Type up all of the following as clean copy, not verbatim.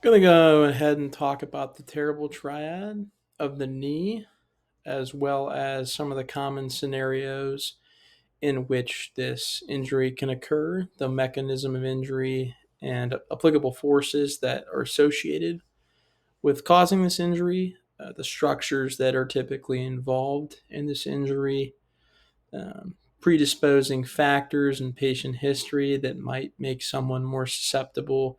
Going to go ahead and talk about the terrible triad of the knee, as well as some of the common scenarios in which this injury can occur, the mechanism of injury, and applicable forces that are associated with causing this injury, the structures that are typically involved in this injury, predisposing factors and patient history that might make someone more susceptible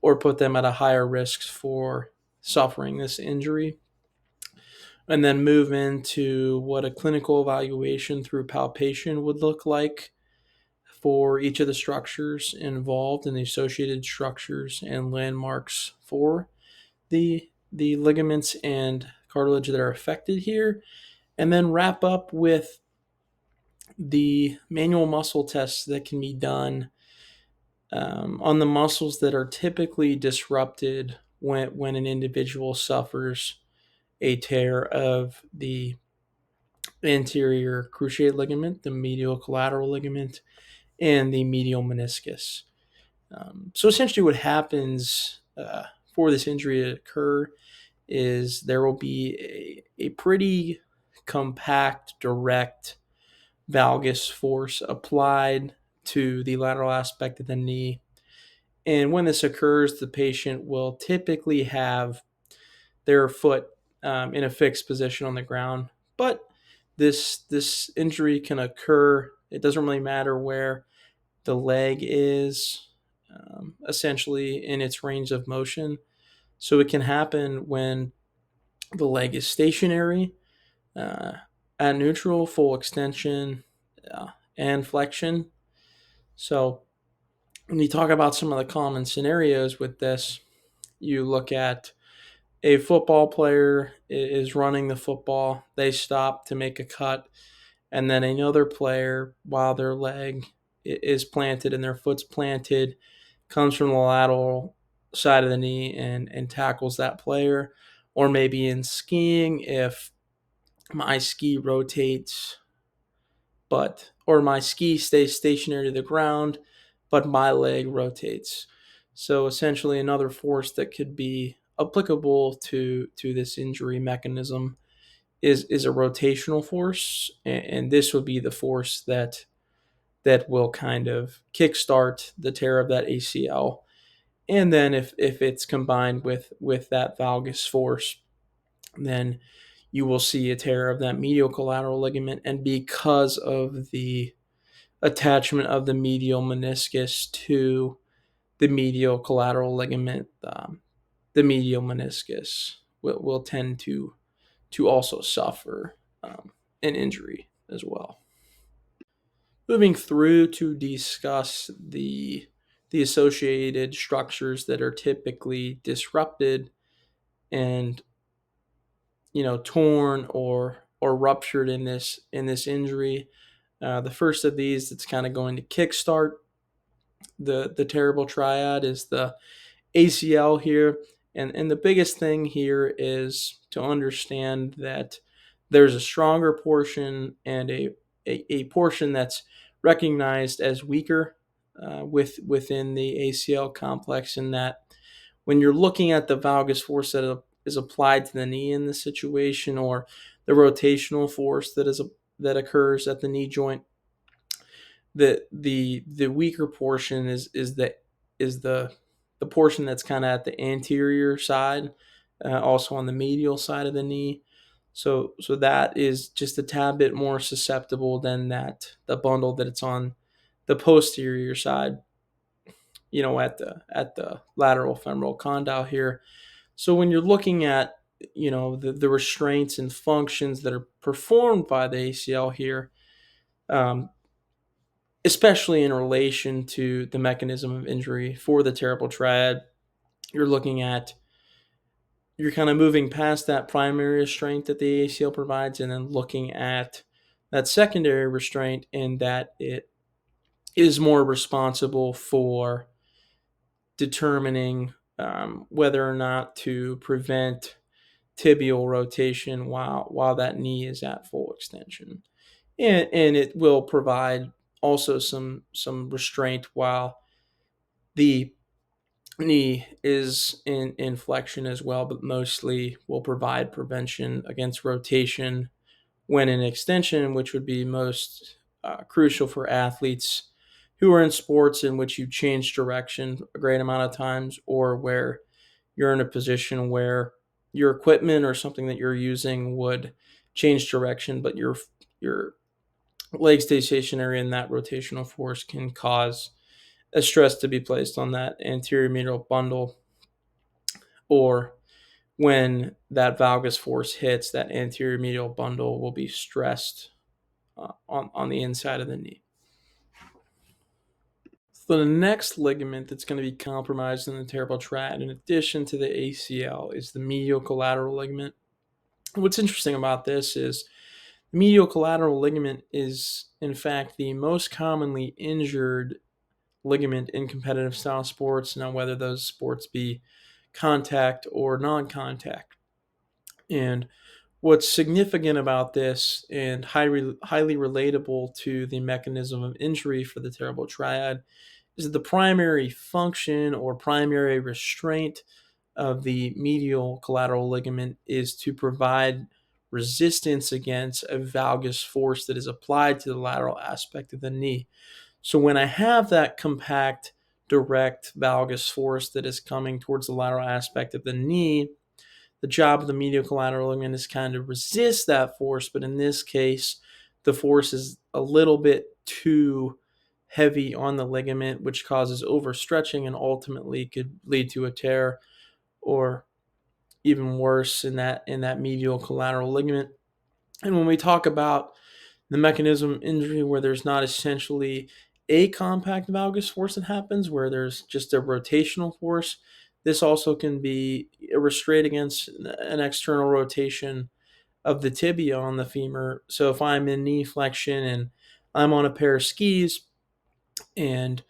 or put them at a higher risk for suffering this injury, and then move into what a clinical evaluation through palpation would look like for each of the structures involved and the associated structures and landmarks for the ligaments and cartilage that are affected here, and then wrap up with the manual muscle tests that can be done on the muscles that are typically disrupted when an individual suffers a tear of the anterior cruciate ligament, the medial collateral ligament, and the medial meniscus. So essentially, what happens for this injury to occur is there will be a pretty compact, direct valgus force applied to the lateral aspect of the knee. And when this occurs, the patient will typically have their foot in a fixed position on the ground. But this injury can occur. It doesn't really matter where the leg is, essentially in its range of motion. So it can happen when the leg is stationary, uh, at neutral, full extension, and flexion. So when you talk about some of the common scenarios with this, you look at a football player is running the football, they stop to make a cut, and then another player, while their leg is planted and their foot's planted, comes from the lateral side of the knee and tackles that player. Or maybe in skiing, if my ski rotates, or my ski stays stationary to the ground, but my leg rotates. So essentially, another force that could be applicable to this injury mechanism is a rotational force, and this would be the force that will kind of kickstart the tear of that ACL. And then if it's combined with that valgus force, then you will see a tear of that medial collateral ligament. And because of the attachment of the medial meniscus to the medial collateral ligament, the medial meniscus will tend to also suffer an injury as well. Moving through to discuss the associated structures that are typically disrupted and torn or ruptured in this injury. The first of these that's kind of going to kickstart the terrible triad is the ACL here. And the biggest thing here is to understand that there's a stronger portion and a portion that's recognized as weaker within the ACL complex, in that when you're looking at the valgus force that is applied to the knee in this situation, or the rotational force that occurs at the knee joint, the weaker portion is the portion that's kind of at the anterior side, also on the medial side of the knee. So that is just a tad bit more susceptible than the bundle that it's on the posterior side, at the lateral femoral condyle here. So when you're looking at the restraints and functions that are performed by the ACL here, um, especially in relation to the mechanism of injury for the terrible triad, you're looking at you're kind of moving past that primary restraint that the ACL provides, and then looking at that secondary restraint, in that it is more responsible for determining whether or not to prevent tibial rotation while that knee is at full extension, and it will provide also some restraint while the knee is in flexion as well, but mostly will provide prevention against rotation when in extension, which would be most crucial for athletes who are in sports in which you change direction a great amount of times, or where you're in a position where your equipment or something that you're using would change direction, but your leg stays stationary, and that rotational force can cause a stress to be placed on that anterior medial bundle, or when that valgus force hits, that anterior medial bundle will be stressed on the inside of the knee. So the next ligament that's going to be compromised in the terrible triad, in addition to the ACL, is the medial collateral ligament. What's interesting about this is the medial collateral ligament is, in fact, the most commonly injured ligament in competitive style sports, now whether those sports be contact or non-contact. And what's significant about this and highly relatable to the mechanism of injury for the terrible triad is that the primary function or primary restraint of the medial collateral ligament is to provide resistance against a valgus force that is applied to the lateral aspect of the knee. So when I have that compact, direct valgus force that is coming towards the lateral aspect of the knee, the job of the medial collateral ligament is kind of resist that force, but in this case, the force is a little bit too heavy on the ligament, which causes overstretching and ultimately could lead to a tear, or even worse in that medial collateral ligament. And when we talk about the mechanism of injury where there's not essentially a compact valgus force that happens, where there's just a rotational force, this also can be a restraint against an external rotation of the tibia on the femur. So if I'm in knee flexion and I'm on a pair of skis and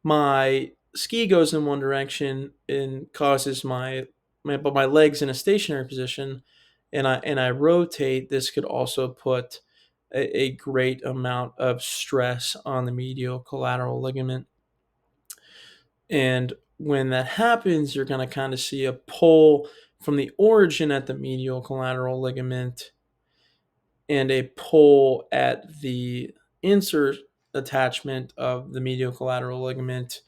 my ski goes in one direction and causes my legs in a stationary position, and I rotate, this could also put a great amount of stress on the medial collateral ligament. And when that happens, you're going to kind of see a pull from the origin at the medial collateral ligament and a pull at the insert attachment of the medial collateral ligament.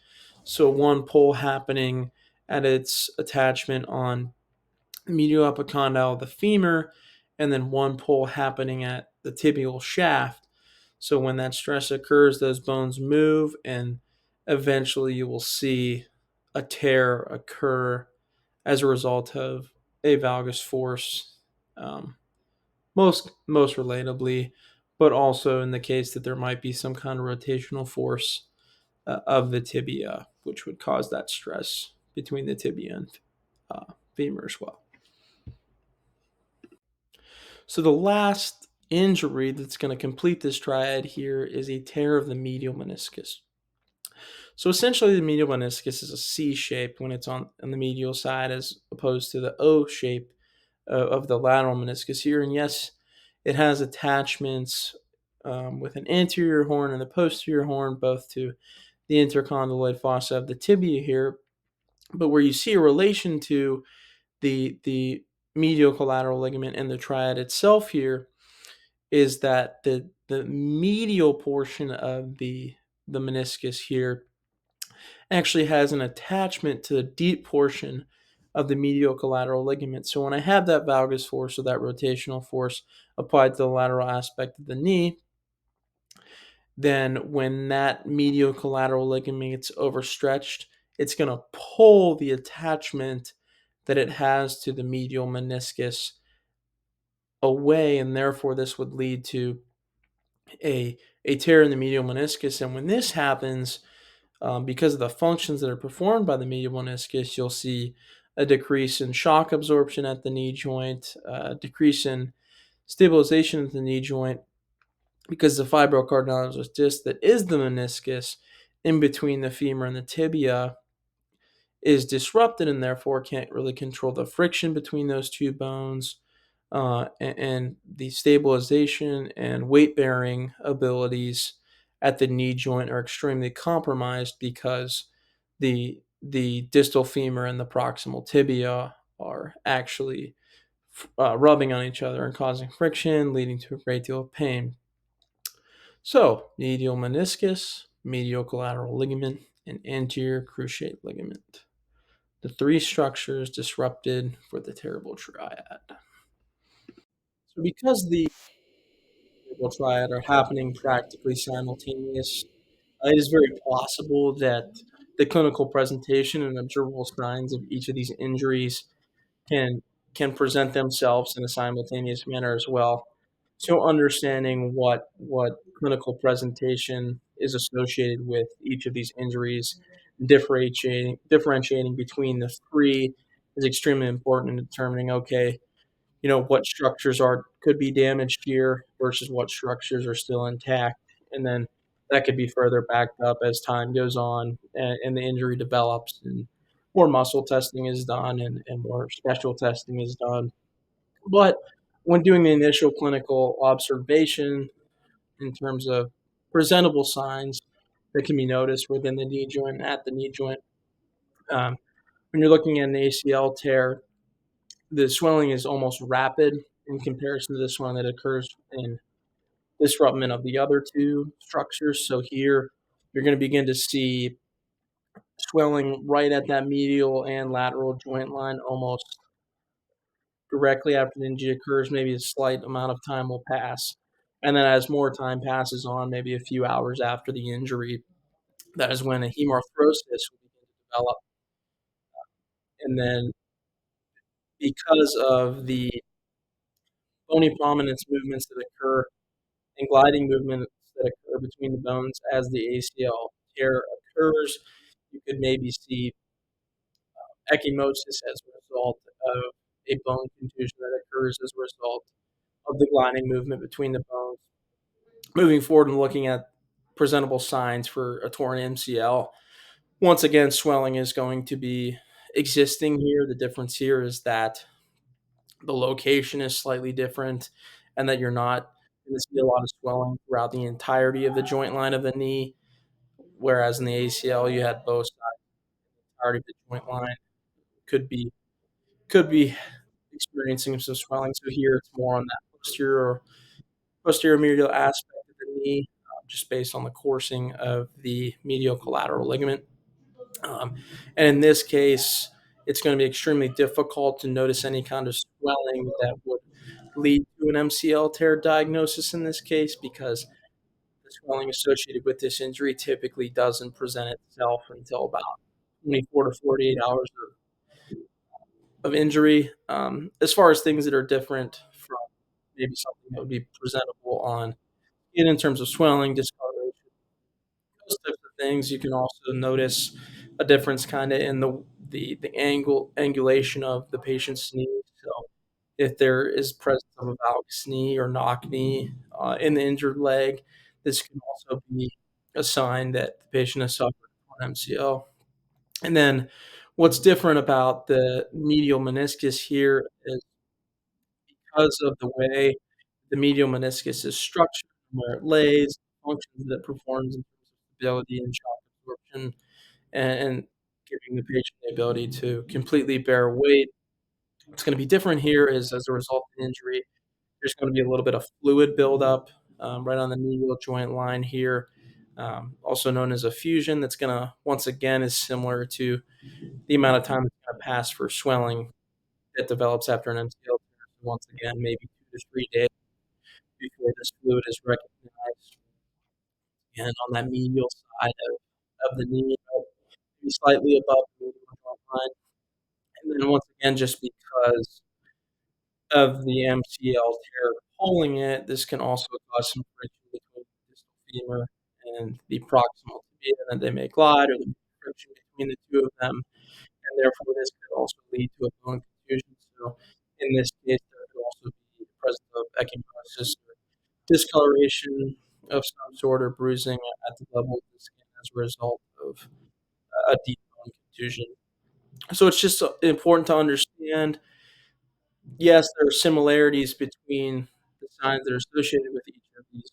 So one pull happening at its attachment on the medial epicondyle of the femur, and then one pull happening at the tibial shaft. So when that stress occurs, those bones move, and eventually you will see a tear occur as a result of a valgus force. Most relatably, but also in the case that there might be some kind of rotational force of the tibia, which would cause that stress between the tibia and femur as well. So the last injury that's going to complete this triad here is a tear of the medial meniscus. So essentially, the medial meniscus is a C shape when it's on the medial side, as opposed to the O shape of the lateral meniscus here. And yes, it has attachments with an anterior horn and a posterior horn, both to the intercondyloid fossa of the tibia here. But where you see a relation to the medial collateral ligament and the triad itself here is that the medial portion of the meniscus here actually has an attachment to the deep portion of the medial collateral ligament. So when I have that valgus force or that rotational force applied to the lateral aspect of the knee, then when that medial collateral ligament gets overstretched, it's going to pull the attachment that it has to the medial meniscus away, and therefore this would lead to a tear in the medial meniscus. And when this happens, because of the functions that are performed by the medial meniscus, you'll see a decrease in shock absorption at the knee joint, a decrease in stabilization at the knee joint, because the fibrocartilaginous disc that is the meniscus in between the femur and the tibia is disrupted, and therefore can't really control the friction between those two bones, and the stabilization and weight bearing abilities at the knee joint are extremely compromised because the the distal femur and the proximal tibia are actually rubbing on each other and causing friction, leading to a great deal of pain. So, medial meniscus, medial collateral ligament, and anterior cruciate ligament. The three structures disrupted for the terrible triad. So, because the terrible triad are happening practically simultaneous, it is very possible that the clinical presentation and observable signs of each of these injuries can can present themselves in a simultaneous manner as well. So understanding what clinical presentation is associated with each of these injuries, differentiating between the three is extremely important in determining, okay, what structures are could be damaged here versus what structures are still intact, and then that could be further backed up as time goes on and the injury develops and more muscle testing is done and more special testing is done. But when doing the initial clinical observation in terms of presentable signs that can be noticed within the knee joint and at the knee joint, um, when you're looking at an ACL tear, the swelling is almost rapid in comparison to the swelling that occurs in disruption of the other two structures. So here, you're going to begin to see swelling right at that medial and lateral joint line almost directly after the injury occurs. Maybe a slight amount of time will pass. And then as more time passes on, maybe a few hours after the injury, that is when a hemarthrosis will begin to develop. And then because of the bony prominence movements that occur and gliding movements that occur between the bones as the ACL tear occurs, you could maybe see ecchymosis as a result of a bone contusion that occurs as a result of the gliding movement between the bones. Moving forward and looking at presentable signs for a torn MCL, once again, swelling is going to be existing here. The difference here is that the location is slightly different and that you're not going to see a lot of swelling throughout the entirety of the joint line of the knee, whereas in the ACL, you had both sides, the entirety of the joint line could be experiencing some swelling. So here it's more on that posterior medial aspect of the knee, just based on the coursing of the medial collateral ligament. Um, and in this case, it's going to be extremely difficult to notice any kind of swelling that would lead to an MCL tear diagnosis in this case because the swelling associated with this injury typically doesn't present itself until about 24 to 48 hours of injury. As far as things that are different from maybe something that would be presentable on skin in terms of swelling, discoloration, those types of things. You can also notice a difference kind of in the angulation of the patient's knee. So if there is presence of a valgus knee or knock knee in the injured leg, this can also be a sign that the patient has suffered from MCL. And then what's different about the medial meniscus here is because of the way the medial meniscus is structured, where it lays, functions that it performs in terms of stability and shock absorption, and giving the patient the ability to completely bear weight. What's going to be different here is as a result of the injury, there's going to be a little bit of fluid buildup right on the medial joint line here, also known as a fusion. That's going to, once again, is similar to the amount of time that's going to pass for swelling that develops after an MCL. Once again, maybe 2 to 3 days before this fluid is recognized and on that medial side of the knee, maybe slightly above the medial joint line. And then once again, just because of the MCL tear pulling it, this can also cause some friction between the distal femur and the proximal tibia, and they may glide or there may be friction between the two of them, and therefore this could also lead to a bone contusion. So in this case, there could also be the presence of ecchymosis or discoloration of some sort or bruising at the level of the skin as a result of a deep bone contusion. So it's just important to understand, yes, there are similarities between the signs that are associated with each of these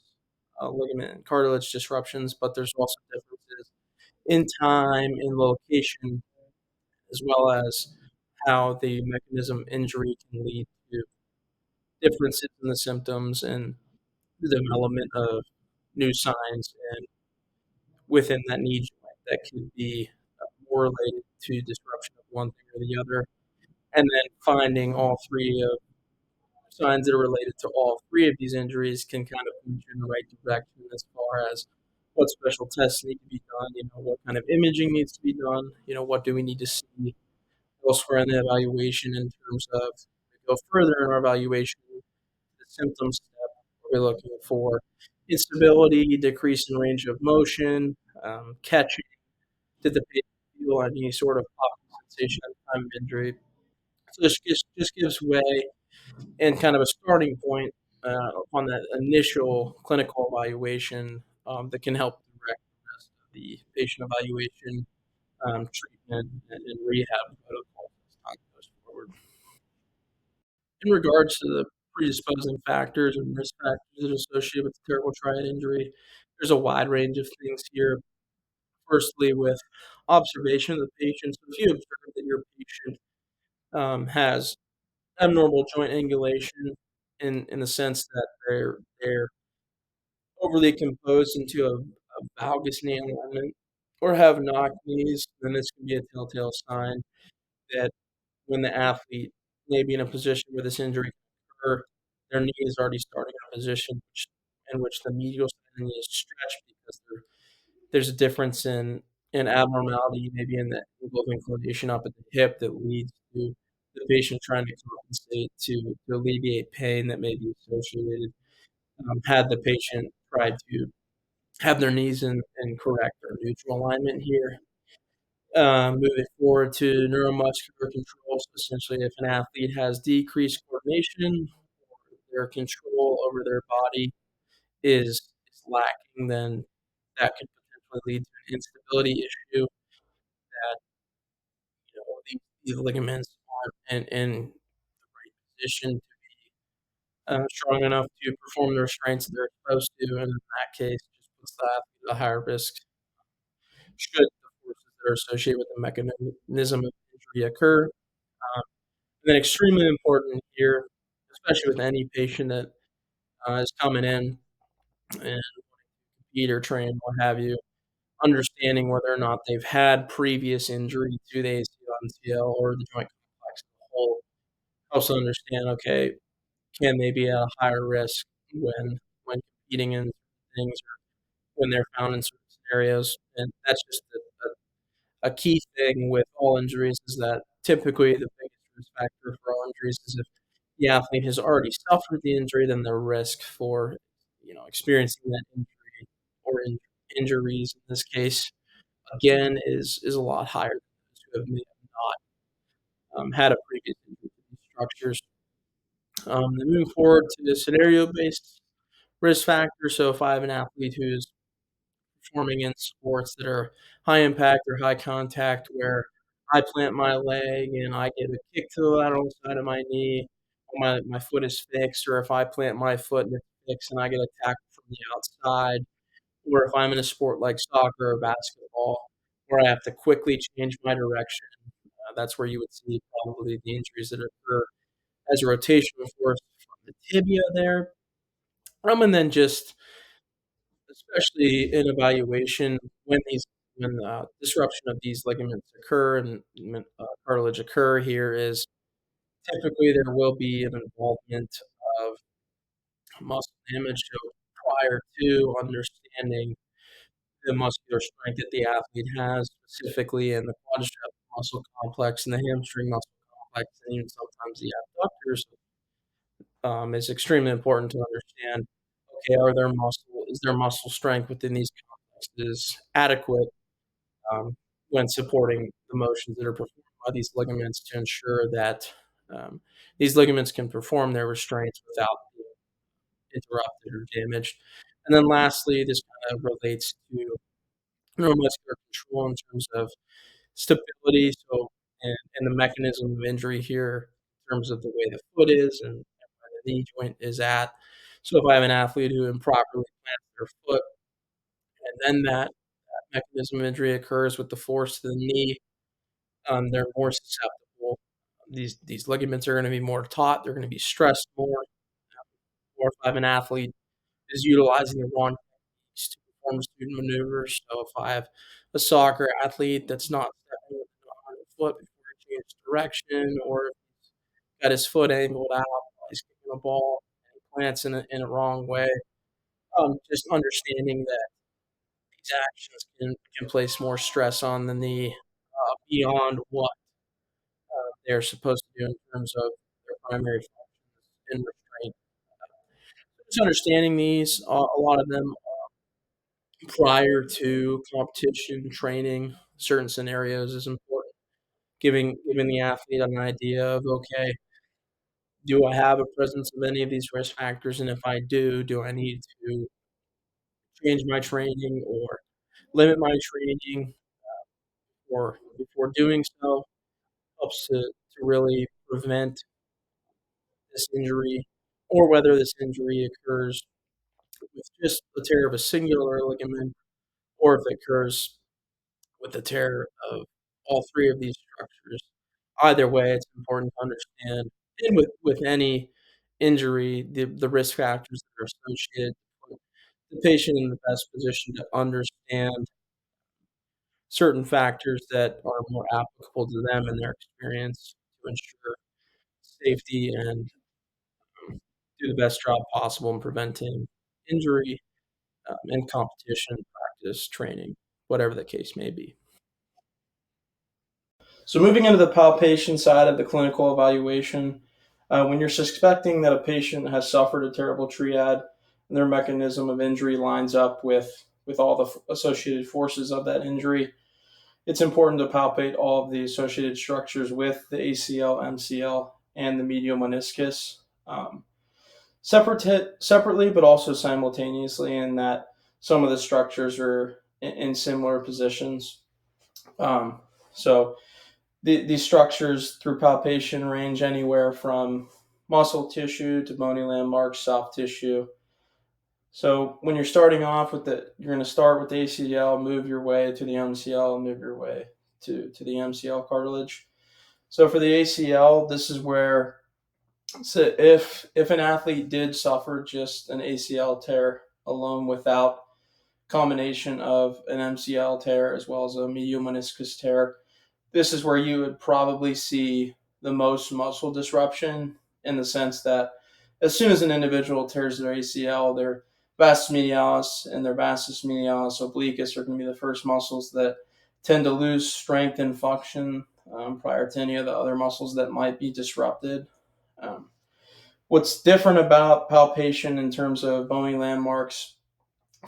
ligament and cartilage disruptions, but there's also differences in time, in location, as well as how the mechanism of injury can lead to differences in the symptoms and the development of new signs and within that knee joint that could be more related to disruption of one thing or the other, and then finding all three of signs that are related to all three of these injuries can kind of point you in the right direction as far as what special tests need to be done, what kind of imaging needs to be done, what do we need to see elsewhere in the evaluation in terms of to go further in our evaluation, the symptom step, what we're looking for instability, decrease in range of motion, catching, did the patient feel any sort of popping sensation at the time of injury. So this just gives way and kind of a starting point on that initial clinical evaluation that can help direct the rest of the patient evaluation, treatment, and rehab protocols as time goes forward. In regards to the predisposing factors and risk factors that are associated with the terrible triad injury, there's a wide range of things here. Firstly, with observation of the patient, so if you observe that your patient has abnormal joint angulation in the sense that they're overly composed into a valgus knee alignment or have knocked knees, then this can be a telltale sign that when the athlete may be in a position where this injury can occur, their knee is already starting in a position in which the medial side of the knee is stretched because there's a difference in abnormality, maybe in the angle of inclination up at the hip that leads to the patient trying to compensate to alleviate pain that may be associated. Had the patient tried to have their knees in correct or neutral alignment here. Moving forward to neuromuscular control, so essentially if an athlete has decreased coordination or their control over their body is lacking, then that could potentially lead to an instability issue that these ligaments aren't in the right position to be strong enough to perform the restraints that they're supposed to, and in that case, just puts the athlete at a higher risk should the forces that are associated with the mechanism of injury occur. And then extremely important here, especially with any patient that is coming in and compete or train, what have you, understanding whether or not they've had previous injury to the ACL, MCL, or the joint complex as a whole helps to understand, okay, can they be at a higher risk when competing in things or when they're found in certain scenarios? And that's just a key thing with all injuries is that typically the biggest risk factor for all injuries is if the athlete has already suffered the injury, then the risk for experiencing that injury or injuries in this case again is a lot higher than those who have maybe not had a previous injury to these structures. Then moving forward to the scenario-based risk factor. So if I have an athlete who's performing in sports that are high impact or high contact where I plant my leg and I get a kick to the lateral side of my knee, or my foot is fixed, or if I plant my foot and it's fixed and I get a tackle from the outside, or if I'm in a sport like soccer or basketball where I have to quickly change my direction, that's where you would see probably the injuries that occur as a rotational force from the tibia there. And then just especially in evaluation when disruption of these ligaments occur and cartilage occur here is typically there will be an involvement of muscle damage. So prior to understanding the muscular strength that the athlete has, specifically in the quadricep muscle complex and the hamstring muscle complex, and even sometimes the abductors, is extremely important to understand. Okay, is their muscle strength within these complexes adequate when supporting the motions that are performed by these ligaments to ensure that um, these ligaments can perform their restraints without being interrupted or damaged. And then lastly, this kind of relates to neuromuscular control in terms of stability. So, and the mechanism of injury here in terms of the way the foot is and where the knee joint is at. So if I have an athlete who improperly plants their foot and then that mechanism of injury occurs with the force to the knee, They're more susceptible. These ligaments are going to be more taut. They're going to be stressed more. Or if I'm an athlete is utilizing the wrong techniques to perform student maneuvers. So if I have a soccer athlete that's not stepping with the foot before he changes direction, or if he's got his foot angled out while he's kicking a ball and he plants in a wrong way, just understanding that these actions can place more stress on the knee beyond what they're supposed to do in terms of their primary functions in restraint. Just understanding these, a lot of them prior to competition training, certain scenarios is important. Giving the athlete an idea of, okay, do I have a presence of any of these risk factors? And if I do I need to change my training or limit my training or before doing so helps to really prevent this injury, or whether this injury occurs with just the tear of a singular ligament or if it occurs with the tear of all three of these structures. Either way, it's important to understand, and with any injury, the risk factors that are associated, to put the patient in the best position to understand certain factors that are more applicable to them and their experience to ensure safety and do the best job possible in preventing injury, in competition, practice, training, whatever the case may be. So moving into the palpation side of the clinical evaluation, when you're suspecting that a patient has suffered a terrible triad and their mechanism of injury lines up with all the associated forces of that injury, it's important to palpate all of the associated structures with the ACL, MCL, and the medial meniscus, separately, but also simultaneously, in that some of the structures are in similar positions. So these structures through palpation range anywhere from muscle tissue to bony landmarks, soft tissue. So when you're starting off with you're going to start with the ACL, move your way to the MCL, move your way to the MCL cartilage. So for the ACL, this is where, so if an athlete did suffer just an ACL tear alone without combination of an MCL tear as well as a medial meniscus tear, this is where you would probably see the most muscle disruption, in the sense that as soon as an individual tears their ACL, their vastus medialis and their vastus medialis obliquus are going to be the first muscles that tend to lose strength and function prior to any of the other muscles that might be disrupted. Um, what's different about palpation in terms of bony landmarks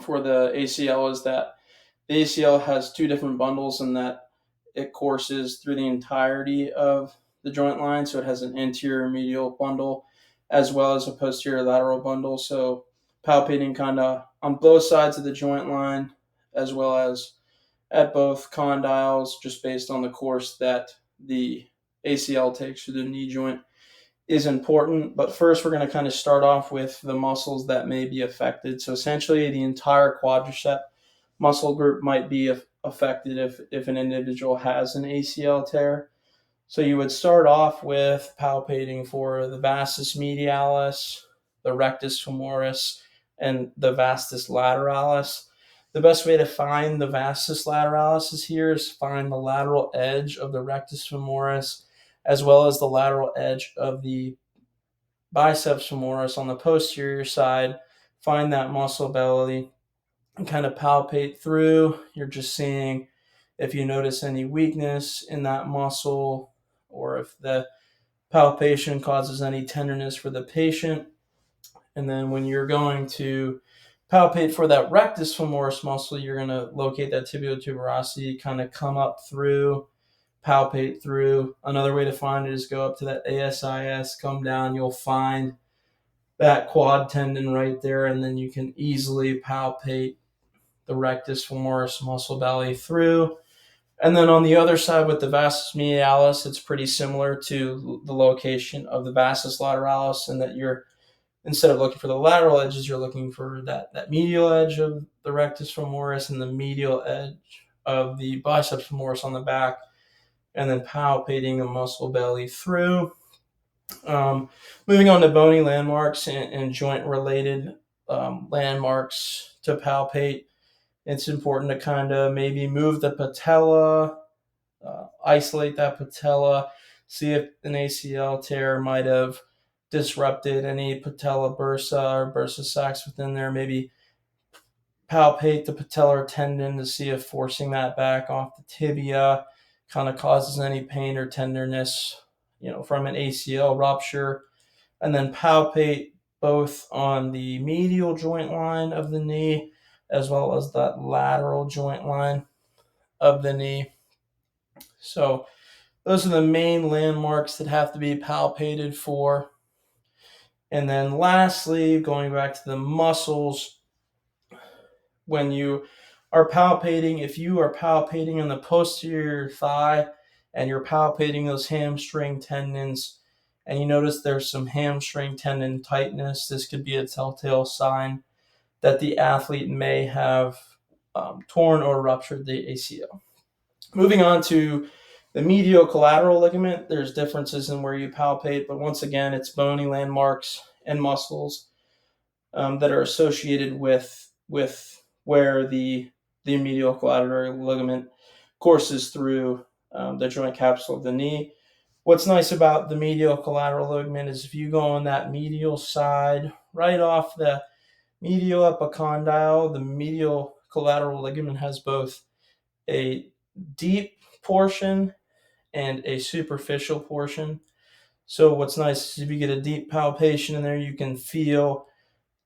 for the ACL is that the ACL has two different bundles, in that it courses through the entirety of the joint line. So it has an anterior medial bundle as well as a posterior lateral bundle. So palpating kind of on both sides of the joint line as well as at both condyles, just based on the course that the ACL takes through the knee joint, is important. But first, we're going to kind of start off with the muscles that may be affected. So essentially, the entire quadricep muscle group might be affected if an individual has an ACL tear. So you would start off with palpating for the vastus medialis, the rectus femoris, and the vastus lateralis. The best way to find the vastus lateralis is here is find the lateral edge of the rectus femoris as well as the lateral edge of the biceps femoris on the posterior side. Find that muscle belly and kind of palpate through. You're just seeing if you notice any weakness in that muscle or if the palpation causes any tenderness for the patient. And then when you're going to palpate for that rectus femoris muscle, you're going to locate that tibial tuberosity, kind of come up through, palpate through. Another way to find it is go up to that ASIS, come down, you'll find that quad tendon right there, and then you can easily palpate the rectus femoris muscle belly through. And then on the other side with the vastus medialis, it's pretty similar to the location of the vastus lateralis, in that you're, instead of looking for the lateral edges, you're looking for that medial edge of the rectus femoris and the medial edge of the biceps femoris on the back. and then palpating the muscle belly through. Moving on to bony landmarks and joint-related landmarks to palpate, it's important to kind of maybe move the patella, isolate that patella, see if an ACL tear might have disrupted any patella bursa or bursa sacs within there. Maybe palpate the patellar tendon to see if forcing that back off the tibia kind of causes any pain or tenderness, from an ACL rupture. And then palpate both on the medial joint line of the knee as well as that lateral joint line of the knee. So those are the main landmarks that have to be palpated for. And then lastly, going back to the muscles, when you are palpating, if you are palpating in the posterior thigh and you're palpating those hamstring tendons and you notice there's some hamstring tendon tightness, this could be a telltale sign that the athlete may have torn or ruptured the ACL. Moving on to the medial collateral ligament, there's differences in where you palpate, but once again, it's bony landmarks and muscles that are associated with where the medial collateral ligament courses through the joint capsule of the knee. What's nice about the medial collateral ligament is if you go on that medial side, right off the medial epicondyle, the medial collateral ligament has both a deep portion and a superficial portion. So what's nice is if you get a deep palpation in there, you can feel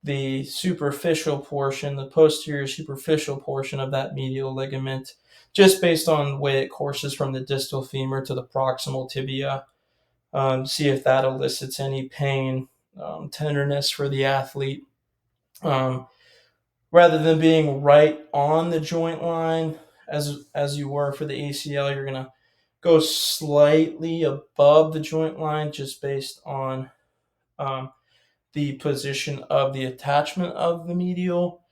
the superficial portion, the posterior superficial portion of that medial ligament, just based on the way it courses from the distal femur to the proximal tibia. See if that elicits any pain, tenderness for the athlete. Rather than being right on the joint line as you were for the ACL, you're going to go slightly above the joint line just based on the position of the attachment of the medial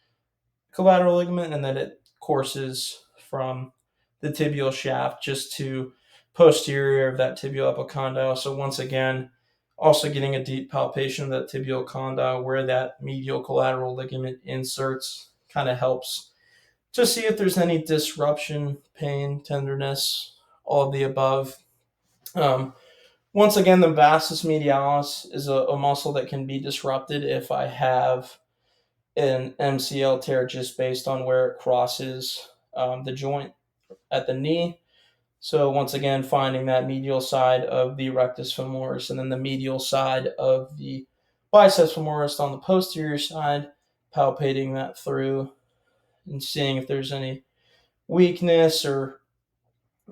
collateral ligament, and that it courses from the tibial shaft just to posterior of that tibial epicondyle. So once again, also getting a deep palpation of that tibial condyle where that medial collateral ligament inserts kind of helps to see if there's any disruption, pain, tenderness, all of the above. Once again, the vastus medialis is a muscle that can be disrupted if I have an MCL tear just based on where it crosses the joint at the knee. So once again, finding that medial side of the rectus femoris and then the medial side of the biceps femoris on the posterior side, palpating that through and seeing if there's any weakness or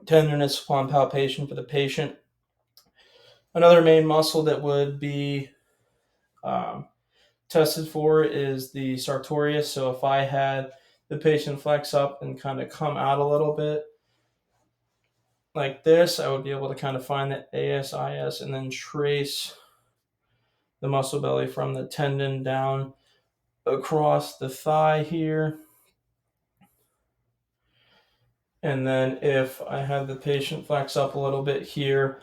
tenderness upon palpation for the patient. Another main muscle that would be tested for is the sartorius. So if I had the patient flex up and kind of come out a little bit like this, I would be able to kind of find the ASIS and then trace the muscle belly from the tendon down across the thigh here. And then if I have the patient flex up a little bit here,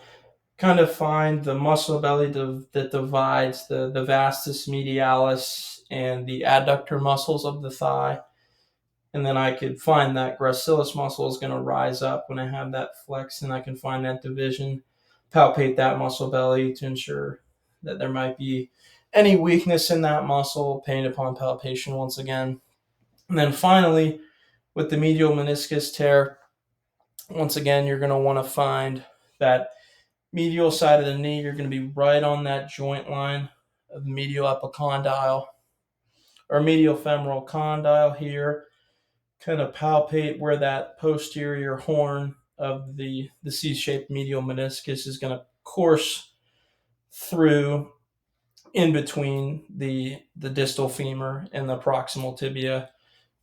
kind of find the muscle belly that divides the vastus medialis and the adductor muscles of the thigh. And then I could find that gracilis muscle is going to rise up when I have that flex, and I can find that division, palpate that muscle belly to ensure that there might be any weakness in that muscle, pain upon palpation once again. And then finally, with the medial meniscus tear, once again, you're going to want to find that medial side of the knee. You're going to be right on that joint line of the medial epicondyle or medial femoral condyle here. Kind of palpate where that posterior horn of the C-shaped medial meniscus is going to course through in between the distal femur and the proximal tibia.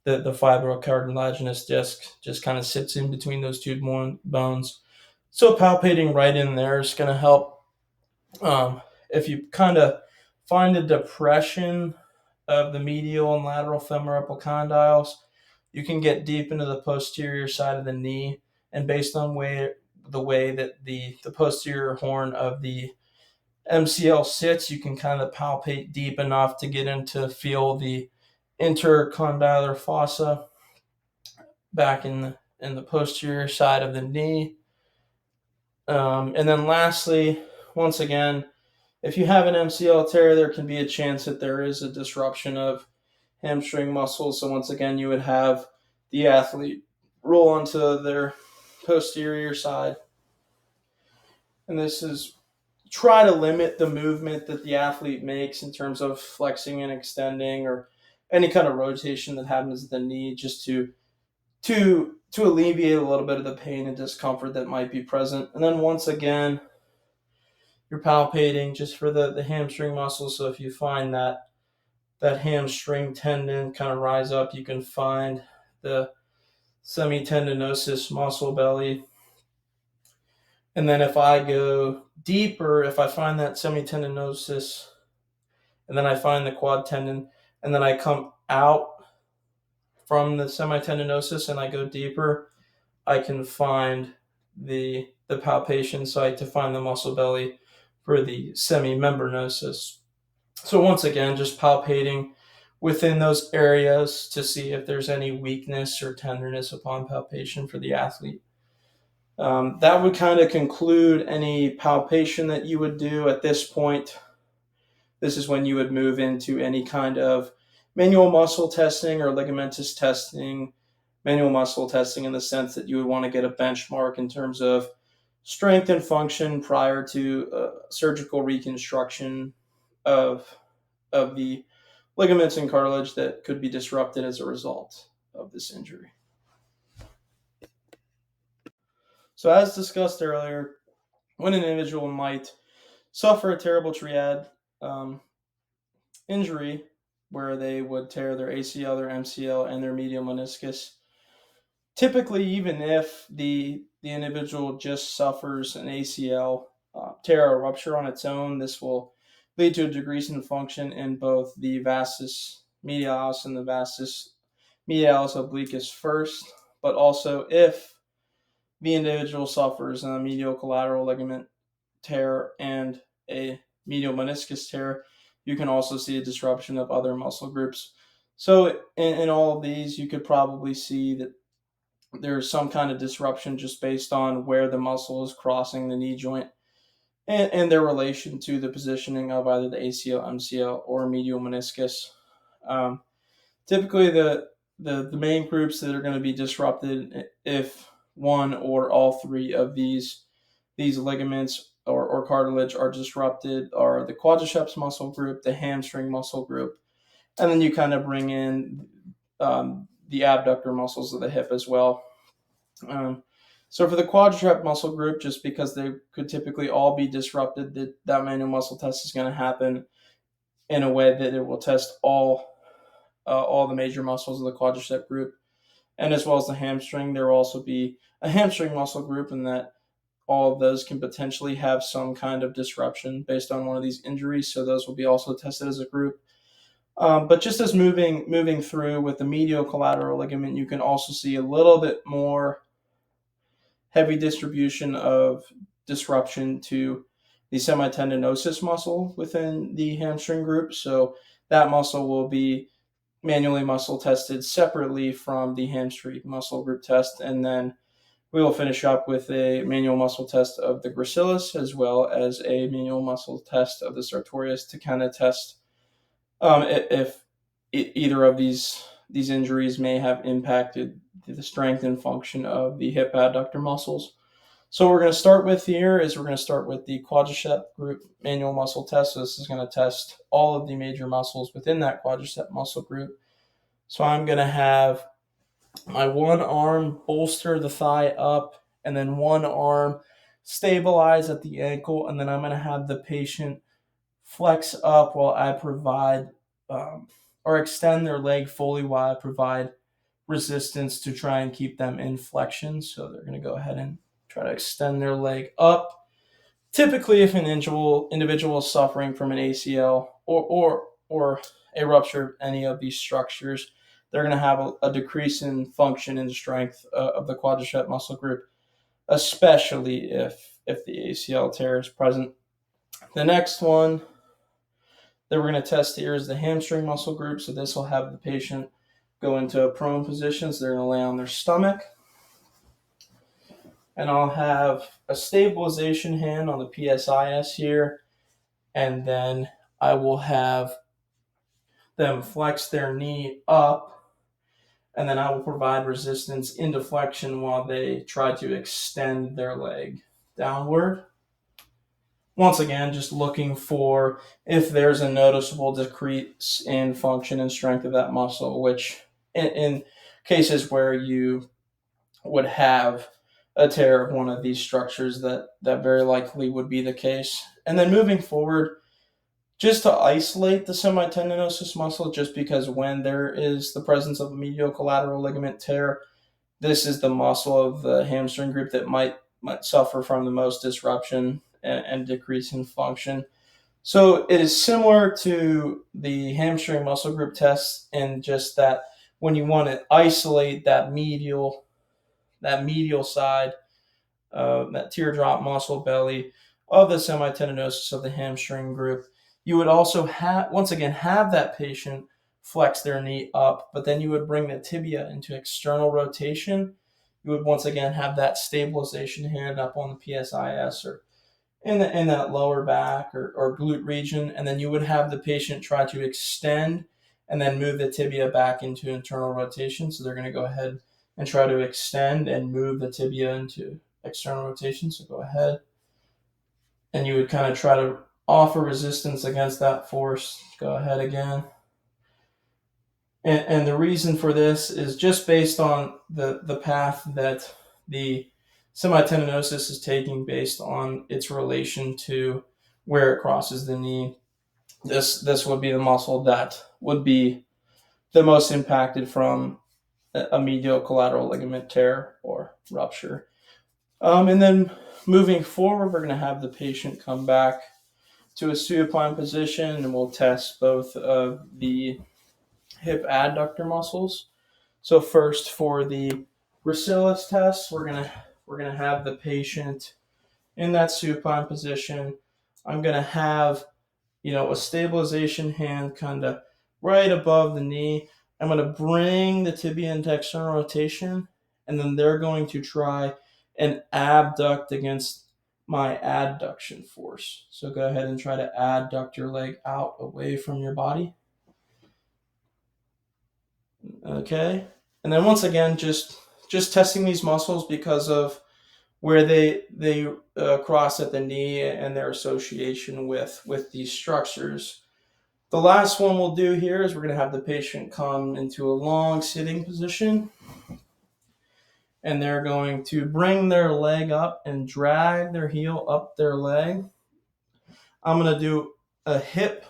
The fibrocartilaginous disc just kind of sits in between those two bones. So palpating right in there is going to help. If you kind of find a depression of the medial and lateral femoral epicondyles, you can get deep into the posterior side of the knee, and based on where the way that the posterior horn of the MCL sits, you can kind of palpate deep enough to get into feel the intercondylar fossa back in the posterior side of the knee. And then lastly, once again, if you have an MCL tear, there can be a chance that there is a disruption of hamstring muscles. So once again, you would have the athlete roll onto their posterior side. And this is try to limit the movement that the athlete makes in terms of flexing and extending or any kind of rotation that happens at the knee, just to alleviate a little bit of the pain and discomfort that might be present. And then once again, you're palpating just for the hamstring muscle. So if you find that hamstring tendon kind of rise up, you can find the semitendinosus muscle belly. And then if I go deeper, if I find that semitendinosus, and then I find the quad tendon, and then I come out from the semitendinosus and I go deeper, I can find the palpation site to find the muscle belly for the semimembranosus. So once again, just palpating within those areas to see if there's any weakness or tenderness upon palpation for the athlete. That would kind of conclude any palpation that you would do at this point. This is when you would move into any kind of manual muscle testing or ligamentous testing. Manual muscle testing in the sense that you would want to get a benchmark in terms of strength and function prior to surgical reconstruction of the ligaments and cartilage that could be disrupted as a result of this injury. So as discussed earlier, when an individual might suffer a terrible triad injury where they would tear their ACL, their MCL, and their medial meniscus, typically, even if the individual just suffers an ACL tear or rupture on its own, this will lead to a decrease in function in both the vastus medialis and the vastus medialis obliquus first, but also if the individual suffers a medial collateral ligament tear and a medial meniscus tear, you can also see a disruption of other muscle groups. So in all of these, you could probably see that there's some kind of disruption just based on where the muscle is crossing the knee joint and their relation to the positioning of either the ACL, MCL, or medial meniscus. Typically, the main groups that are going to be disrupted if one or all three of these ligaments or cartilage are disrupted are the quadriceps muscle group, the hamstring muscle group, and then you kind of bring in the abductor muscles of the hip as well. So for the quadricep muscle group, just because they could typically all be disrupted, that manual muscle test is going to happen in a way that it will test all the major muscles of the quadricep group, and as well as the hamstring. There will also be a hamstring muscle group, and that all of those can potentially have some kind of disruption based on one of these injuries. So those will be also tested as a group. But just as moving through with the medial collateral ligament, you can also see a little bit more heavy distribution of disruption to the semitendinosus muscle within the hamstring group. So that muscle will be manually muscle tested separately from the hamstring muscle group test. And then we will finish up with a manual muscle test of the gracilis as well as a manual muscle test of the sartorius to kind of test if either of these injuries may have impacted the strength and function of the hip adductor muscles. So what we're going to start with here is we're going to start with the quadricep group manual muscle test. So this is going to test all of the major muscles within that quadricep muscle group. So I'm going to have my one arm bolster the thigh up, and then one arm stabilize at the ankle, and then I'm going to have the patient flex up while I provide or extend their leg fully while I provide resistance to try and keep them in flexion. So they're going to go ahead and try to extend their leg up. Typically, if an individual is suffering from an ACL or a rupture of any of these structures, they're going to have a decrease in function and strength of the quadricep muscle group. especially if the ACL tear is present. The next one that we're going to test here is the hamstring muscle group. So this will have the patient go into a prone position. So they're going to lay on their stomach. And I'll have a stabilization hand on the PSIS here. And then I will have them flex their knee up. And then I will provide resistance into flexion while they try to extend their leg downward. Once again, just looking for if there's a noticeable decrease in function and strength of that muscle, which in cases where you would have a tear of one of these structures, that very likely would be the case. And then moving forward, just to isolate the semitendinosus muscle, just because when there is the presence of a medial collateral ligament tear, this is the muscle of the hamstring group that might suffer from the most disruption and decrease in function. So it is similar to the hamstring muscle group test in just that when you want to isolate that medial side, that teardrop muscle belly of the semitendinosus of the hamstring group, you would also have that patient flex their knee up, but then you would bring the tibia into external rotation. You would once again have that stabilization hand up on the PSIS or in that lower back or glute region, and then you would have the patient try to extend and then move the tibia back into internal rotation. So they're going to go ahead and try to extend and move the tibia into external rotation. So go ahead. And you would kind of try to offer resistance against that force. Go ahead again. And the reason for this is just based on the path that the semitendinosus is taking based on its relation to where it crosses the knee. This would be the muscle that would be the most impacted from a medial collateral ligament tear or rupture. And then moving forward, we're going to have the patient come back to a supine position, and we'll test both of the hip adductor muscles. So first, for the gracilis test, we're gonna have the patient in that supine position. I'm gonna have a stabilization hand kind of right above the knee. I'm gonna bring the tibia into external rotation, and then they're going to try and abduct against my adduction force. So go ahead and try to adduct your leg out away from your body. Okay. And then once again, just testing these muscles because of where they cross at the knee and their association with these structures. The last one we'll do here is we're going to have the patient come into a long sitting position, and they're going to bring their leg up and drag their heel up their leg. I'm going to do a hip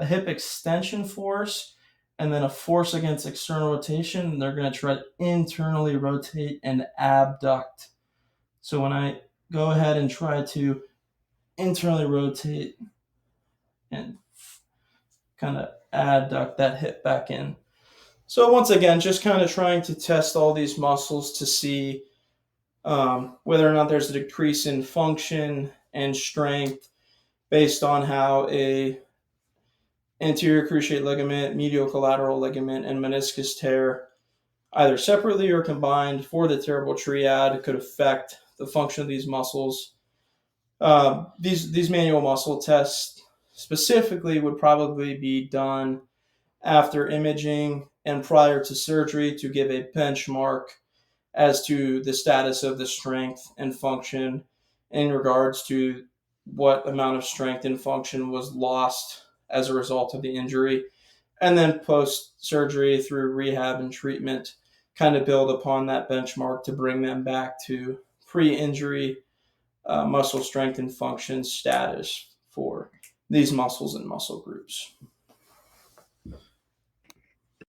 extension force, and then a force against external rotation, and they're going to try to internally rotate and abduct. So when I go ahead and try to internally rotate and kind of adduct that hip back in. So once again, just kind of trying to test all these muscles to see whether or not there's a decrease in function and strength based on how a anterior cruciate ligament, medial collateral ligament, and meniscus tear, either separately or combined for the terrible triad, could affect the function of these muscles. These manual muscle tests specifically would probably be done after imaging and prior to surgery to give a benchmark as to the status of the strength and function in regards to what amount of strength and function was lost as a result of the injury. And then post-surgery through rehab and treatment, kind of build upon that benchmark to bring them back to pre-injury muscle strength and function status for these muscles and muscle groups.